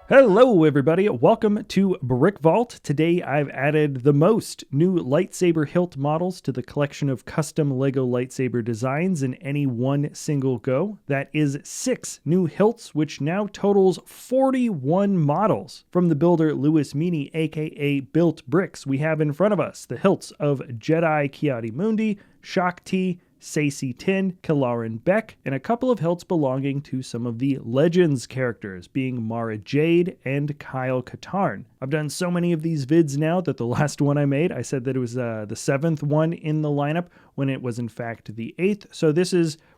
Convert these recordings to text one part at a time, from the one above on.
Hello everybody, welcome to Brick Vault. Today I've added the most new lightsaber hilt models to the collection of custom LEGO lightsaber designs in any one single go. That is 6 new hilts, which now totals 41 models. From the builder Louis Meany, aka Built Bricks, we have in front of us the hilts of Jedi Ki-Adi-Mundi, Shaak Ti, Saesee Tiin, Kelleran Beq, and a couple of hilts belonging to some of the Legends characters, being Mara Jade and Kyle Katarn. I've done so many of these vids now that the last one I made, I said that it was the 7th one in the lineup, when it was in fact the 8th. So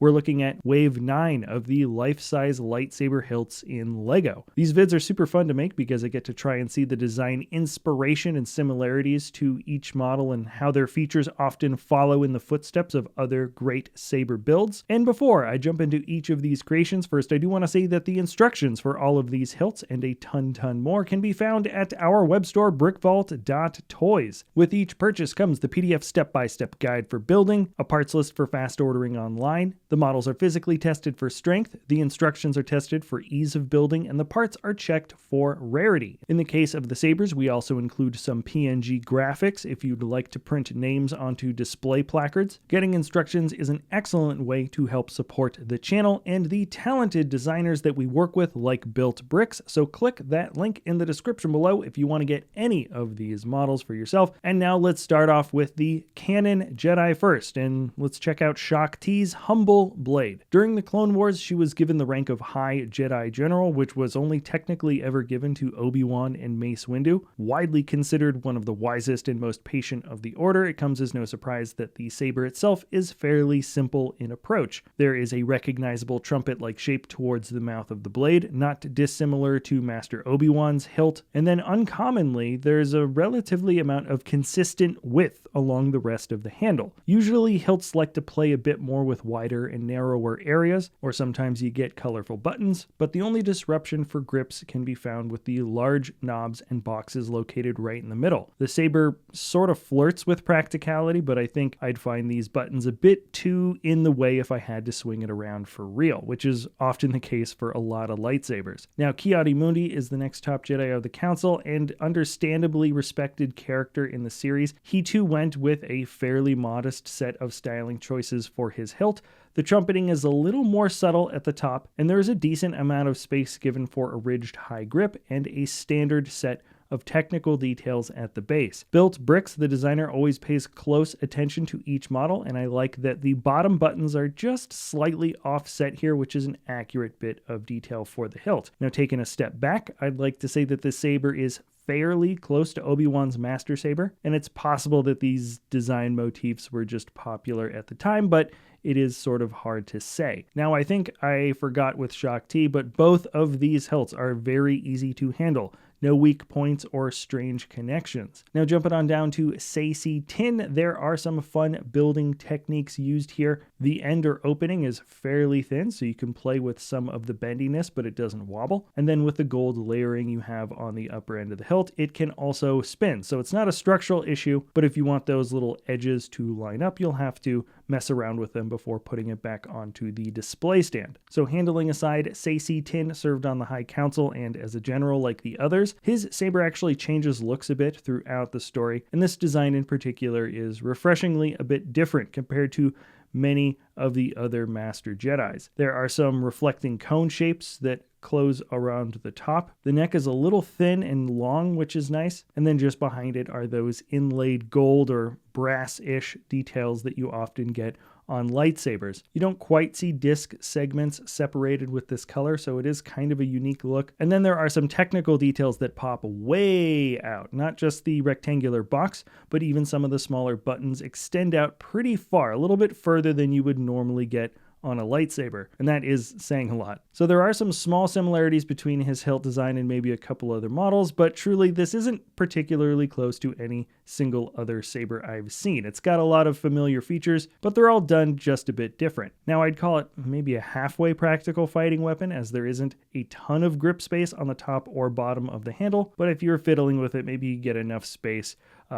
we're looking at wave 9 of the life-size lightsaber hilts in LEGO. These vids are super fun to make because I get to try and see the design inspiration and similarities to each model and how their features often follow in the footsteps of other great saber builds. And before I jump into each of these creations, first I do want to say that the instructions for all of these hilts and a ton more can be found at our web store brickvault.toys. With each purchase comes the PDF step-by-step guide for building, a parts list for fast ordering online. The models are physically tested for strength, the instructions are tested for ease of building, and the parts are checked for rarity. In the case of the sabers, we also include some PNG graphics if you'd like to print names onto display placards. Getting instructions is an excellent way to help support the channel and the talented designers that we work with like Built Bricks, so click that link in the description below if you want to get any of these models for yourself. And now let's start off with the Canon Jedi first, and let's check out Shaak Ti's Humble Blade. During the Clone Wars, she was given the rank of High Jedi General, which was only technically ever given to Obi-Wan and Mace Windu. Widely considered one of the wisest and most patient of the Order, it comes as no surprise that the saber itself is fairly simple in approach. There is a recognizable trumpet-like shape towards the mouth of the blade, not dissimilar to Master Obi-Wan's hilt, and then uncommonly, there's a relatively amount of consistent width along the rest of the handle. Usually, hilts like to play a bit more with wider and narrower areas, or sometimes you get colorful buttons, but the only disruption for grips can be found with the large knobs and boxes located right in the middle. The saber sort of flirts with practicality, but I think I'd find these buttons a bit too in the way if I had to swing it around for real, which is often the case for a lot of lightsabers. Now, Ki-Adi-Mundi is the next top Jedi of the Council and understandably respected character in the series. He too went with a fairly modest set of styling choices for his hilt. The trumpeting is a little more subtle at the top, and there is a decent amount of space given for a ridged high grip and a standard set of technical details at the base. Built Bricks, the designer, always pays close attention to each model, and I like that the bottom buttons are just slightly offset here, which is an accurate bit of detail for the hilt. Now, taking a step back, I'd like to say that the saber is fairly close to Obi-Wan's Master Saber, and it's possible that these design motifs were just popular at the time, but it is sort of hard to say. Now, I think I forgot with Shaak Ti, but both of these hilts are very easy to handle. No weak points or strange connections. Now, jumping on down to Saesee Tiin, there are some fun building techniques used here. The end or opening is fairly thin, so you can play with some of the bendiness, but it doesn't wobble. And then with the gold layering you have on the upper end of the hilt, it can also spin. So it's not a structural issue, but if you want those little edges to line up, you'll have to mess around with them before putting it back onto the display stand. So handling aside, Saesee Tiin served on the High Council, and as a general like the others, his saber actually changes looks a bit throughout the story, and this design in particular is refreshingly a bit different compared to many of the other Master Jedis. There are some reflecting cone shapes that close around the top. The neck is a little thin and long, which is nice. And then just behind it are those inlaid gold or brass-ish details that you often get on lightsabers. You don't quite see disc segments separated with this color, so it is kind of a unique look. And then there are some technical details that pop way out. Not just the rectangular box, but even some of the smaller buttons extend out pretty far, a little bit further than you would normally get on a lightsaber, and that is saying a lot. So there are some small similarities between his hilt design and maybe a couple other models, but truly this isn't particularly close to any single other saber I've seen. It's got a lot of familiar features, but they're all done just a bit different. Now I'd call it maybe a halfway practical fighting weapon, as there isn't a ton of grip space on the top or bottom of the handle, but if you're fiddling with it, maybe you get enough space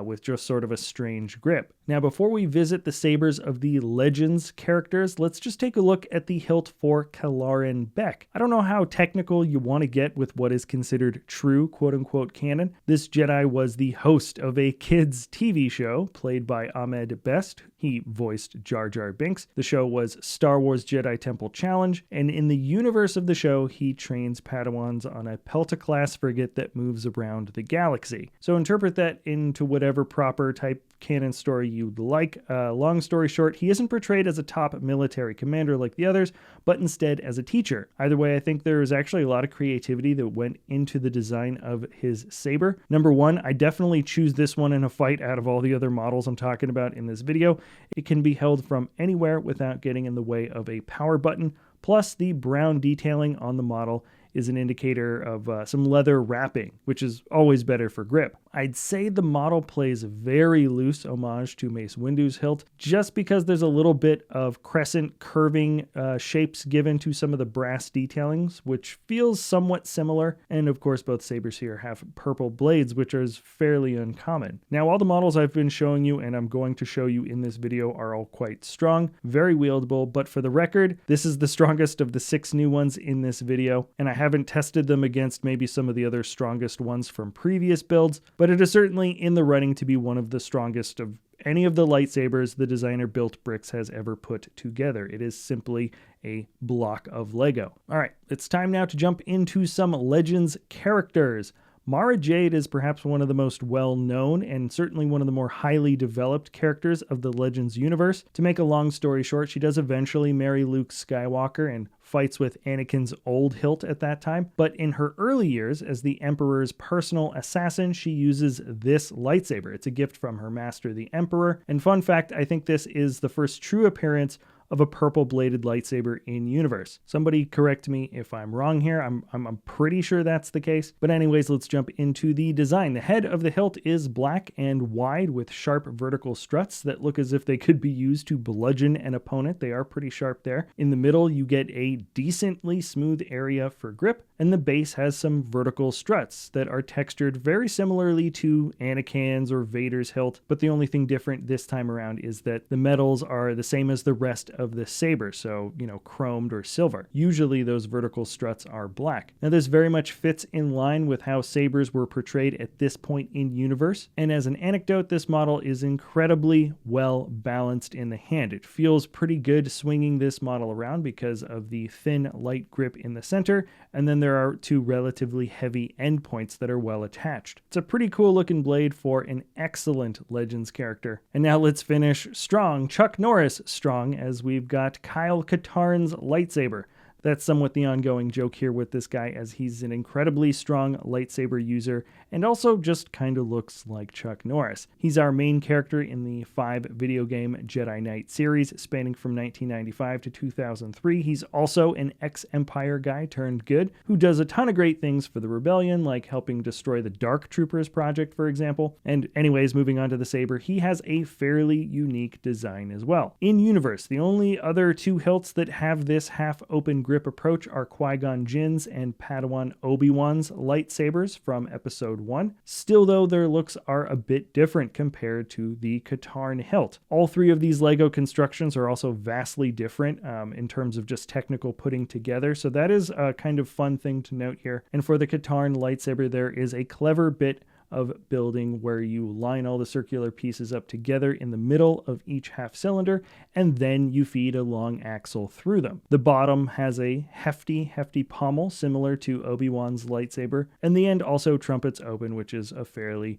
with just sort of a strange grip. Now, before we visit the sabers of the Legends characters, let's just take a look at the hilt for Kellaran Beq. I don't know how technical you want to get with what is considered true quote-unquote canon. This Jedi was the host of a kids' TV show played by Ahmed Best. He voiced Jar Jar Binks. The show was Star Wars Jedi Temple Challenge, and in the universe of the show, he trains Padawans on a Pelta-class frigate that moves around the galaxy. So interpret that into whatever proper type canon story you'd like. Long story short, he isn't portrayed as a top military commander like the others, but instead as a teacher. Either way, I think there is actually a lot of creativity that went into the design of his saber. Number one, I definitely choose this one in a fight out of all the other models I'm talking about in this video. It can be held from anywhere without getting in the way of a power button. Plus, the brown detailing on the model is an indicator of some leather wrapping, which is always better for grip. I'd say the model plays very loose homage to Mace Windu's hilt, just because there's a little bit of crescent curving shapes given to some of the brass detailings, which feels somewhat similar. And of course, both sabers here have purple blades, which is fairly uncommon. Now, all the models I've been showing you and I'm going to show you in this video are all quite strong, very wieldable, but for the record, this is the strongest of the 6 new ones in this video, and I haven't tested them against maybe some of the other strongest ones from previous builds, but it is certainly in the running to be one of the strongest of any of the lightsabers the designer built bricks has ever put together. It is simply a block of Lego. All right, it's time now to jump into some Legends characters. Mara Jade is perhaps one of the most well-known and certainly one of the more highly developed characters of the Legends universe. To make a long story short, she does eventually marry Luke Skywalker and fights with Anakin's old hilt at that time, but in her early years as the Emperor's personal assassin, she uses this lightsaber. It's a gift from her master, the Emperor, and fun fact, I think this is the first true appearance of a purple-bladed lightsaber in universe. Somebody correct me if I'm wrong here. I'm pretty sure that's the case. But anyways, let's jump into the design. The head of the hilt is black and wide with sharp vertical struts that look as if they could be used to bludgeon an opponent. They are pretty sharp there. In the middle, you get a decently smooth area for grip, and the base has some vertical struts that are textured very similarly to Anakin's or Vader's hilt, but the only thing different this time around is that the metals are the same as the rest of the saber, so, chromed or silver. Usually those vertical struts are black. Now this very much fits in line with how sabers were portrayed at this point in universe, and as an anecdote, this model is incredibly well balanced in the hand. It feels pretty good swinging this model around because of the thin, light grip in the center, and then there are 2 relatively heavy endpoints that are well attached. It's a pretty cool looking blade for an excellent Legends character. And now let's finish strong, Chuck Norris strong, as we've got Kyle Katarn's lightsaber. That's somewhat the ongoing joke here with this guy, as he's an incredibly strong lightsaber user and also just kind of looks like Chuck Norris. He's our main character in the 5 video game Jedi Knight series spanning from 1995 to 2003. He's also an ex-Empire guy turned good who does a ton of great things for the Rebellion, like helping destroy the Dark Troopers project, for example. And anyways, moving on to the saber, he has a fairly unique design as well. In universe, the only other 2 hilts that have this half-open grip approach are Qui-Gon Jinn's and Padawan Obi-Wan's lightsabers from episode 1. Still though, their looks are a bit different compared to the Katarn hilt. All 3 of these Lego constructions are also vastly different in terms of just technical putting together, so that is a kind of fun thing to note here. And for the Katarn lightsaber, there is a clever bit of building where you line all the circular pieces up together in the middle of each half cylinder, and then you feed a long axle through them. The bottom has a hefty pommel similar to Obi-Wan's lightsaber, and the end also trumpets open, which is a fairly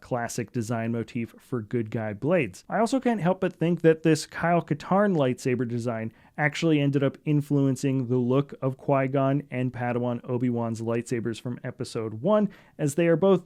classic design motif for good guy blades. I also can't help but think that this Kyle Katarn lightsaber design actually ended up influencing the look of Qui-Gon and Padawan Obi-Wan's lightsabers from episode 1, as they are both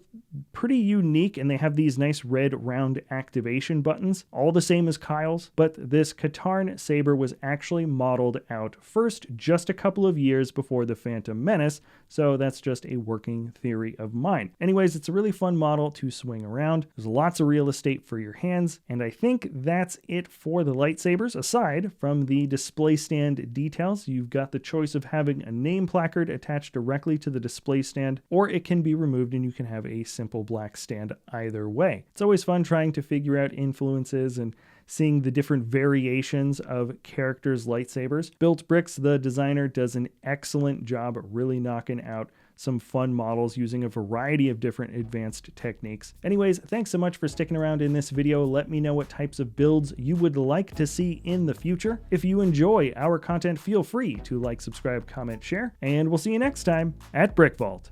pretty unique and they have these nice red round activation buttons, all the same as Kyle's, but this Katarn saber was actually modeled out first just a couple of years before the Phantom Menace, so that's just a working theory of mine. Anyways, it's a really fun model to swing around. There's lots of real estate for your hands, and I think that's it for the lightsabers. Aside from the display stand details, you've got the choice of having a name placard attached directly to the display stand, or it can be removed and you can have a simple black stand either way. It's always fun trying to figure out influences and seeing the different variations of characters' lightsabers. Built Bricks, the designer, does an excellent job really knocking out some fun models using a variety of different advanced techniques. Anyways, thanks so much for sticking around in this video. Let me know what types of builds you would like to see in the future. If you enjoy our content, feel free to like, subscribe, comment, share, and we'll see you next time at Brick Vault.